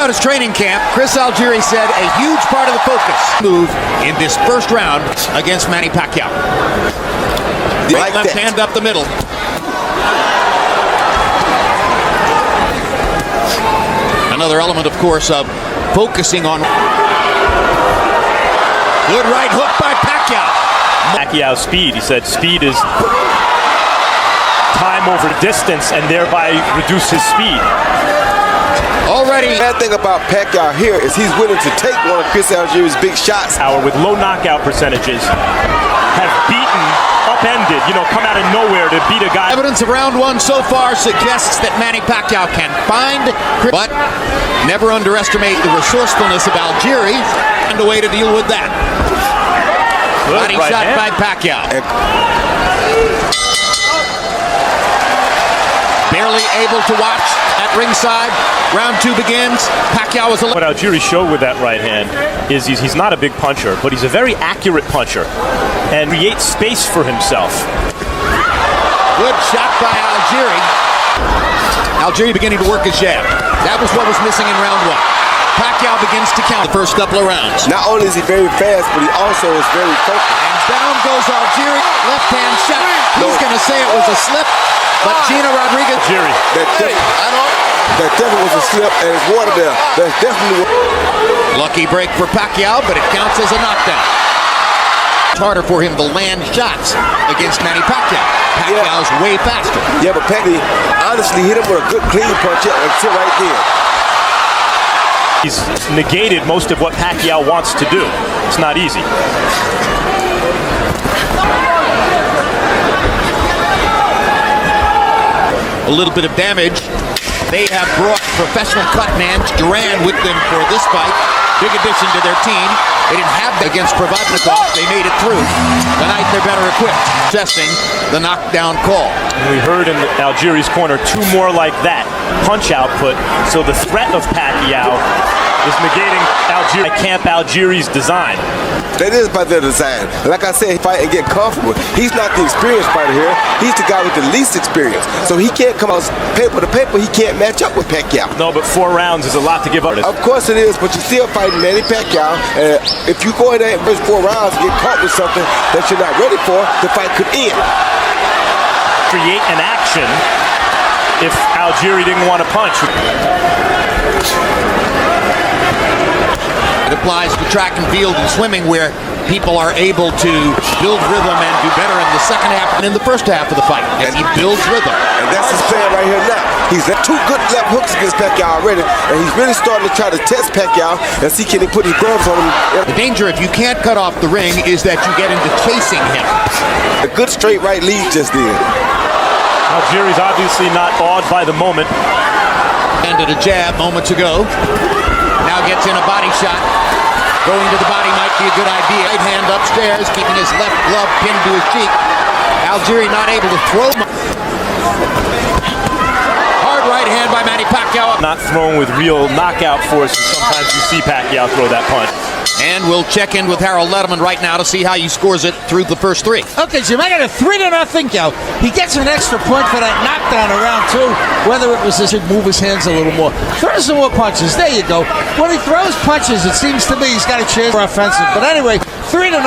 about his training camp, Chris Algieri said a huge part of the focus move in this first round against Manny Pacquiao. Right left hand up the middle. Another element, of course, of focusing on. Good right hook by Pacquiao. Pacquiao's speed. He said speed is time over distance and thereby reduce his speed. Already. The bad thing about Pacquiao here is he's willing to take one of Chris Algieri's big shots. With low knockout percentages have beaten, upended, come out of nowhere to beat a guy. Evidence of round one so far suggests that Manny Pacquiao can find, but never underestimate the resourcefulness of Algeri and a way to deal with that. Good body right shot hand by Pacquiao. Barely able to watch at ringside. Round two begins. Pacquiao is what Algeri showed with that right hand is he's not a big puncher, but he's a very accurate puncher and creates space for himself. Good shot by Algeri. Algeri beginning to work his jab. That was what was missing in round one. Pacquiao begins to count the first couple of rounds. Not only is he very fast, but he also is very focused. And down goes Algeri. Left hand shot. He's going to say it was a slip, but Gina Rodriguez. Algeri. That definitely was a slip, and it's water there. That's definitely. Lucky break for Pacquiao, but it counts as a knockdown. It's harder for him to land shots against Manny Pacquiao. Pacquiao's way faster. Yeah, but Pacquiao honestly hit him with a good clean punch until right there. He's negated most of what Pacquiao wants to do. It's not easy. A little bit of damage. They have brought professional cut man Duran with them for this fight. Big addition to their team. They didn't have that against Provodnikov. They made it through. Tonight they're better equipped. Testing the knockdown call. We heard in Algeri's corner 2 more like that. Punch output. So the threat of Pacquiao is negating Camp Algeri's design. That is by their design. Like I said, fight and get comfortable. He's not the experienced fighter here. He's the guy with the least experience. So he can't come out paper to paper. He can't match up with Pacquiao. No, but 4 rounds is a lot to give up. Of course it is, but you're still fighting Manny Pacquiao. And if you go in there and first 4 rounds and get caught with something that you're not ready for, the fight could end. Create an action if Algeri didn't want to punch. It applies to track and field and swimming, where people are able to build rhythm and do better in the second half and in the first half of the fight as he builds rhythm. And that's his plan right here now. He's had 2 good left hooks against Pacquiao already, and he's really starting to try to test Pacquiao and see can he put his gloves on him. The danger if you can't cut off the ring is that you get into chasing him. A good straight right lead just did. Algeri's obviously not awed by the moment. Ended a jab moments ago. Now gets in a body shot. Going to the body might be a good idea. Right hand upstairs, keeping his left glove pinned to his cheek. Algeri not able to throw. Hard right hand by Manny Pacquiao. Not thrown with real knockout force. Sometimes you see Pacquiao throw that punch. And we'll check in with Harold Letterman right now to see how he scores it through the first 3. Okay, Jim, I got a 3-0. He gets an extra point for that knockdown in round 2. Whether it was to move his hands a little more. Throw some more punches. There you go. When he throws punches, it seems to me he's got a chance for offensive. But anyway, 3-0,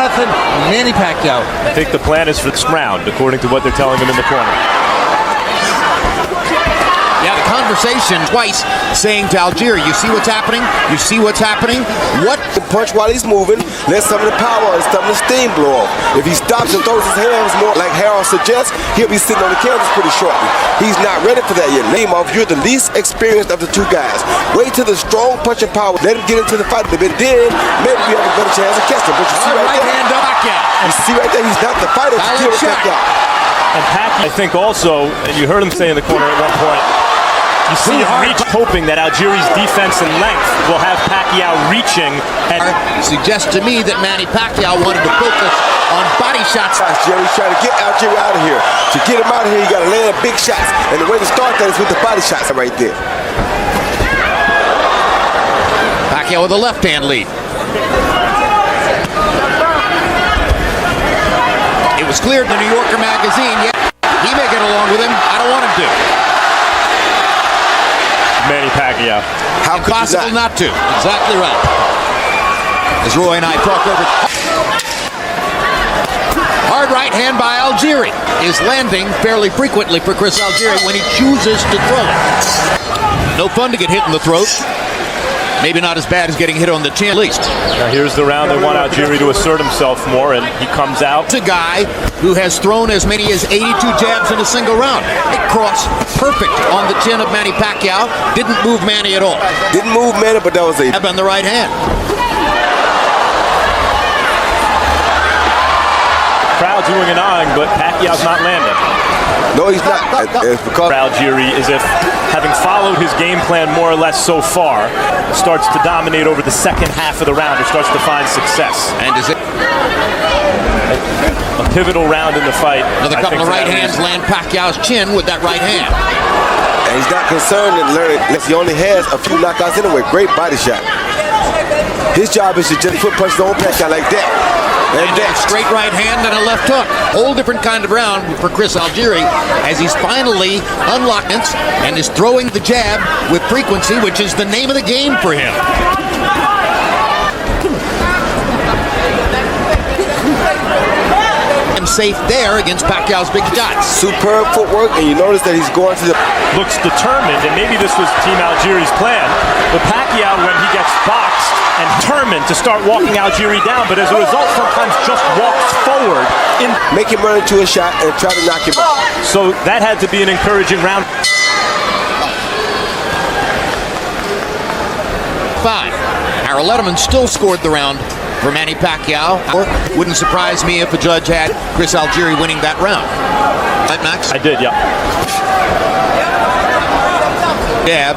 Manny Pacquiao. I think the plan is for this round, according to what they're telling him in the corner. Yeah, the conversation twice saying to Algeri, you see what's happening? You see what's happening? What? Punch while he's moving, let some of the power and some of the steam blow off. If he stops and throws his hands more like Harold suggests, he'll be sitting on the canvas pretty shortly. He's not ready for that yet. Lamov, you're the least experienced of the 2 guys. Wait till the strong punch and power. Let him get into the fight. But then maybe we have a better chance of catching him. But you see right there, hand up, you see right there, he's not the fighter to kill Pacquiao. And Pacquiao, I think also, and you heard him say in the corner at one point, you see him reach, hoping that Algeri's defense and length will have Pacquiao reaching. Suggests to me that Manny Pacquiao wanted to focus on body shots. Jerry's trying to get Algeri out of here. To get him out of here, you got to land big shots. And the way to start that is with the body shots right there. Pacquiao with a left-hand lead. It was clear in the New Yorker magazine, yeah, he may get along with him. I don't want him to. Manny Pacquiao. How could you Impossible not to. Exactly right. As Roy and I talk over. Hard right hand by Algeri is landing fairly frequently for Chris Algieri when he chooses to throw it. No fun to get hit in the throat. Maybe not as bad as getting hit on the chin, at least. Now here's the round they want Algeri to assert himself more, and he comes out. It's a guy who has thrown as many as 82 jabs in a single round. It crossed perfect on the chin of Manny Pacquiao. Didn't move Manny at all. Didn't move Manny, but that was a Jab on the right hand. Crowd's oohing and ahhing, but Pacquiao's not landing. no, he's not. It's because Algeri, as if having followed his game plan more or less so far, starts to dominate over the second half of the round, or starts to find success. And is it A pivotal round in the fight. another couple of right hands land Pacquiao's chin with that right hand. and he's not concerned in learning. He only has a few knockouts anyway. Great body shot. His job is to just put punches on Pacquiao like that. And a straight right hand and a left hook. Whole different kind of round for Chris Algieri as he's finally unlocked and is throwing the jab with frequency, which is the name of the game for him. And safe there against Pacquiao's big shots. Superb footwork, and you notice that he's going to the... Looks determined, and maybe this was Team Algeri's plan, but Pacquiao, when he gets boxed and determined to start walking Algeri down, but as a result sometimes just walks forward. Make him run into a shot and try to knock him out. So that had to be an encouraging round. 5. Harold Letterman still scored the round for Manny Pacquiao. Wouldn't surprise me if a judge had Chris Algieri winning that round. Right, Max? I did, yeah. Jab.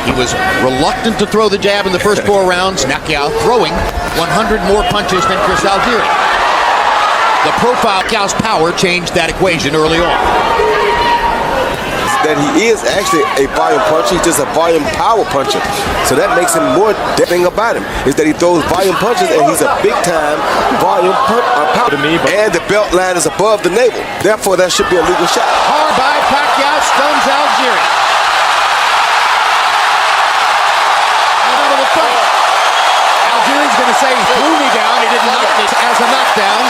He was reluctant to throw the jab in the first 4 rounds. Pacquiao throwing 100 more punches than Chris Algieri. The profile, Pacquiao's power changed that equation early on. That he is actually a volume puncher. He's just a volume power puncher. So that makes him more. The thing about him is that he throws volume punches, and he's a big time volume power. To me, and the belt line is above the navel. Therefore, that should be a legal shot. Hard by Pacquiao stuns Algeri. Out of the fight. Algeri's going to say he threw me down. He didn't knock me as a knockdown.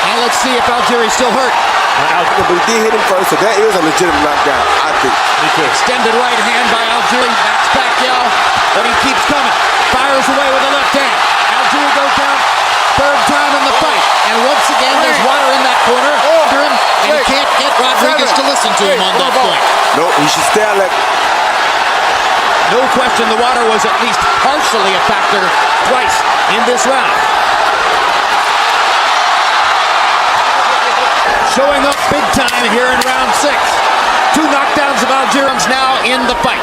And let's see if Algeri's still hurt. But he did hit him first, so that is a legitimate knockdown, I think. Extended right hand by Algeri. Backs Pacquiao, but he keeps coming. Fires away with the left hand. Algeri goes down 3rd time in the fight. And once again, there's water in that corner. And he can't get Rodriguez to listen to him on that point. No, he should stay out like... No question, the water was at least partially a factor twice in this round. Showing up big time here in round 6. 2 knockdowns of Algerians now in the fight.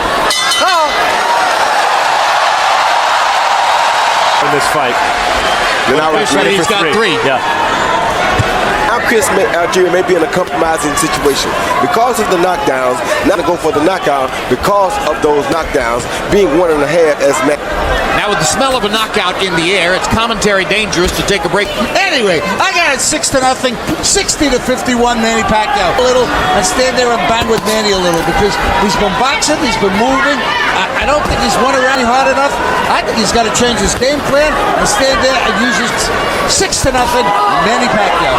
In this fight. Then I was ready He's for got 3. Yeah. Now Chris Algieri may be in a compromising situation because of the knockdowns, not to go for the knockout because of those knockdowns being 1.5 as Matt. Now with the smell of a knockout in the air, it's commentary dangerous to take a break. Anyway, I got it 6-0, 60-51 Manny Pacquiao. A little, and stand there and bang with Manny a little because he's been boxing, he's been moving. I don't think he's won around hard enough. I think he's got to change his game plan and stand there and use his 6-0 Manny Pacquiao.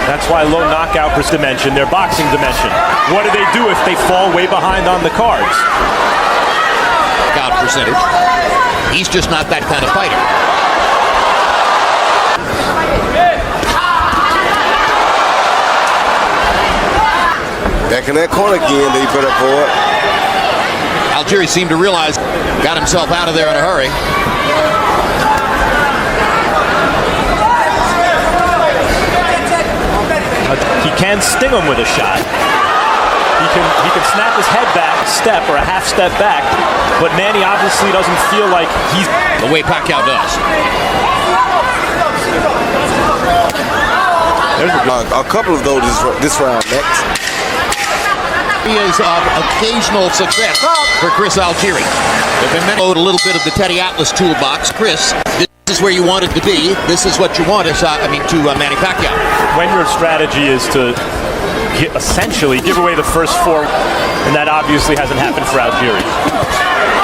That's why low knockout dimension, their boxing dimension. What do they do if they fall way behind on the cards? Knockout percentage. He's just not that kind of fighter. Back in that corner again, they better for it. Algeri seemed to realize, got himself out of there in a hurry. He can sting him with a shot. He can snap his head back a step or a half step back, but Manny obviously doesn't feel like he's The way Pacquiao does. There's a couple of those this round next. Is of occasional success for Chris Algieri. They've been load a little bit of the Teddy Atlas toolbox. Chris, this is where you wanted to be. This is what you want. To Manny Pacquiao. when your strategy is to essentially give away the first 4, and that obviously hasn't happened for Algeri.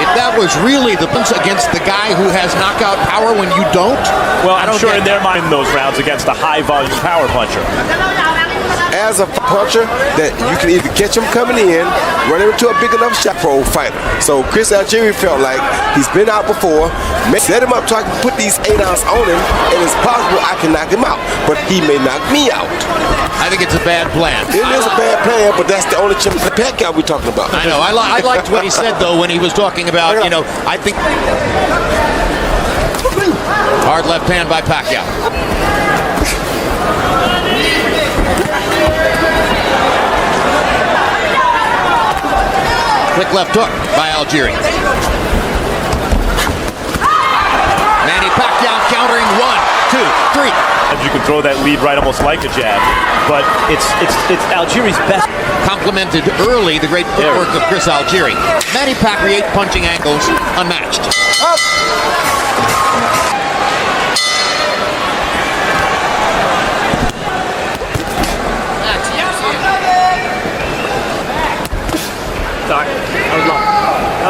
If that was really the punch against the guy who has knockout power when you don't, well, I'm sure in their mind those rounds against a high-volume power puncher. As a puncher, that you can either catch him coming in, run him into a big enough shot pro fighter. So Chris Algieri felt like he's been out before, set him up so I can put these 8-ounce on him, and it's possible I can knock him out, but he may knock me out. I think it's a bad plan. It is a bad plan, but that's the only Pacquiao we're talking about. I know. I liked what he said, though, when he was talking about, you know, I think... Hard left hand by Pacquiao. Quick left hook by Algeri. Manny Pacquiao countering 1, 2, 3. You can throw that lead right almost like a jab, but it's Algeri's best. Complemented early the great footwork of Chris Algieri. Manny Pacquiao punching angles unmatched. Up.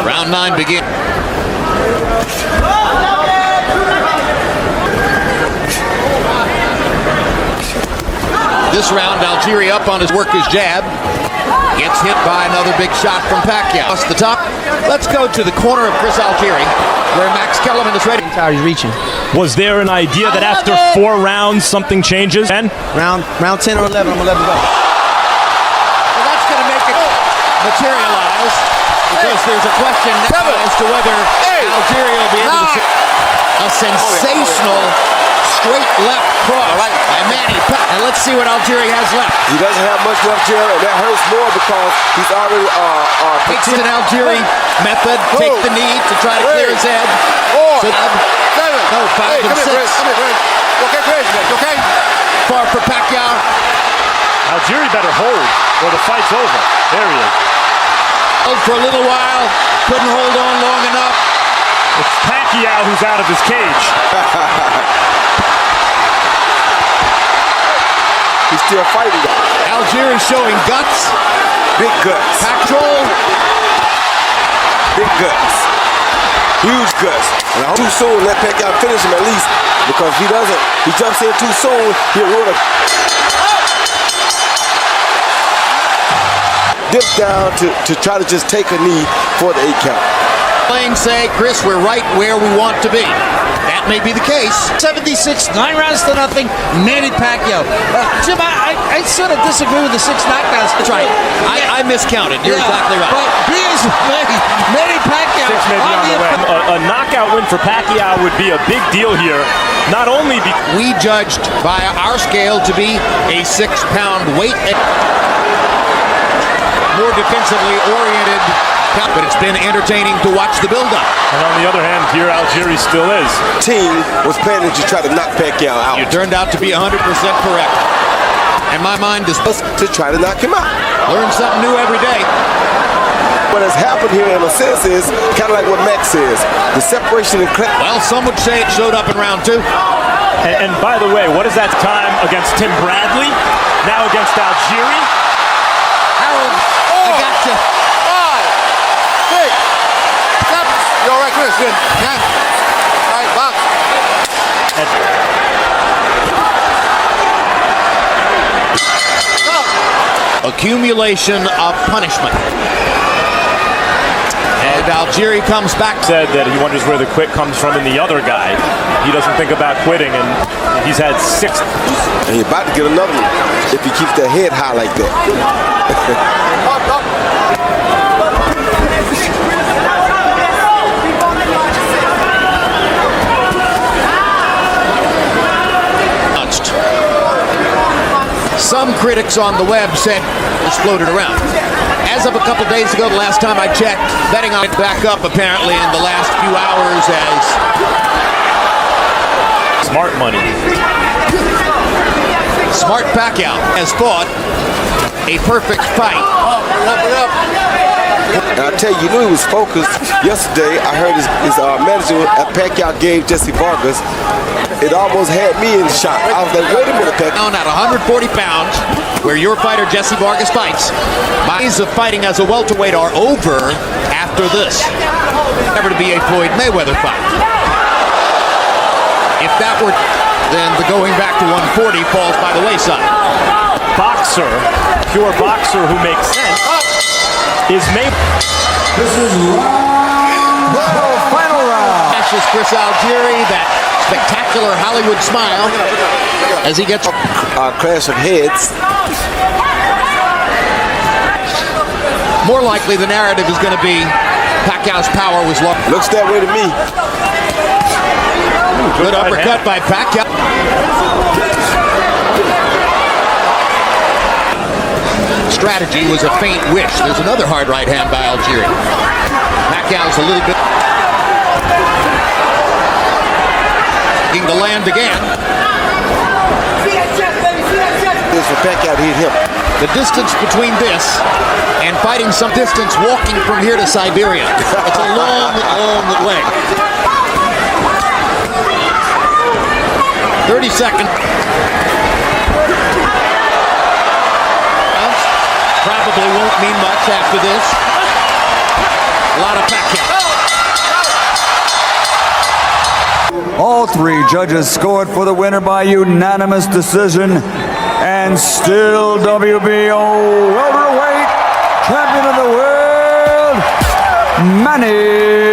Round 9 begins. This round, Algeri up on his jab. Gets hit by another big shot from Pacquiao. Across the top. Let's go to the corner of Chris Algieri, where Max Kellerman is ready. He's reaching. Was there an idea that after 4 rounds something changes? And Round 10 or 11, I'm gonna let him go. Well, that's going to make it materialize, because there's a question now as to whether Algeri will be able to... A sensational straight left cross by Manny Pacquiao. And let's see what Algeri has left. He doesn't have much left, Gerald, and that hurts more because he's already... Takes an Algeri method, take the knee to try to clear his head. 5 and 6. Okay, Chris, okay? Far for Pacquiao. Algeri better hold or the fight's over. There he is. Held for a little while, couldn't hold on long enough. It's Pacquiao who's out of his cage. He's still fighting. Algeri showing guts. Big guts. Control. Big guts. Huge guts. And I hope too soon let Pacquiao finish him at least, because if he doesn't, he jumps in too soon, he'll ruin it. Dip down to try to just take a knee for the 8 count. Playing say, Chris, we're right where we want to be. That may be the case. 76, 9 rounds to nothing. Manny Pacquiao. Jim, I sort of disagree with the 6 knockdowns. That's right. I miscounted. You're exactly right. But he is Manny Pacquiao. 6 may be on the way. A knockout win for Pacquiao would be a big deal here. Not only because we judged by our scale to be a 6-pound weight. More defensively oriented, but it's been entertaining to watch the build-up. And on the other hand, here Algeri still is. Team was planning to try to knock Pacquiao out. You turned out to be 100% correct. And my mind is to try to knock him out. Learn something new every day. What has happened here in a sense is kind of like what Max says. The separation and well, some would say it showed up in round 2. And by the way, what is that time against Tim Bradley? Now against Algeri? Harold, I got you. 5, 6, 7. You all right, Chris? Good. Yeah. All right, box. Accumulation of punishment. And Algeri comes back. Said that he wonders where the quit comes from in the other guy. He doesn't think about quitting, and he's had 6. And he's about to get another one if he keeps that head high like that. Some critics on the web said it's floated around. As of a couple days ago, the last time I checked, betting on it back up apparently in the last few hours as smart money. Smart Pacquiao has fought a perfect fight. And I tell you, you knew he was focused. Yesterday, I heard his manager at Pacquiao gave Jesse Vargas. It almost had me in shock. I was like, wait a minute, Pacquiao. Down at 140 pounds, where your fighter Jesse Vargas fights. My days of fighting as a welterweight are over after this. Never to be a Floyd Mayweather fight. If that were, then the going back to 140 falls by the wayside. Boxer, pure boxer who makes sense, is Mayweather. This is final round. That's Chris Algieri, that spectacular Hollywood smile as he gets Clash of heads. more likely the narrative is going to be Pacquiao's power was low. Looks that way to me. Good uppercut by Pacquiao. Strategy was a faint wish. There's another hard right hand by Algeri. Pacquiao's a little bit looking to land again. This for Pacquiao to hit him. The distance between this and fighting some distance walking from here to Siberia. It's a long, long way. 30 seconds. Probably won't mean much after this. A lot of Pacquiao. All three judges scored for the winner by unanimous decision. And still WBO welterweight champion of the world, Manny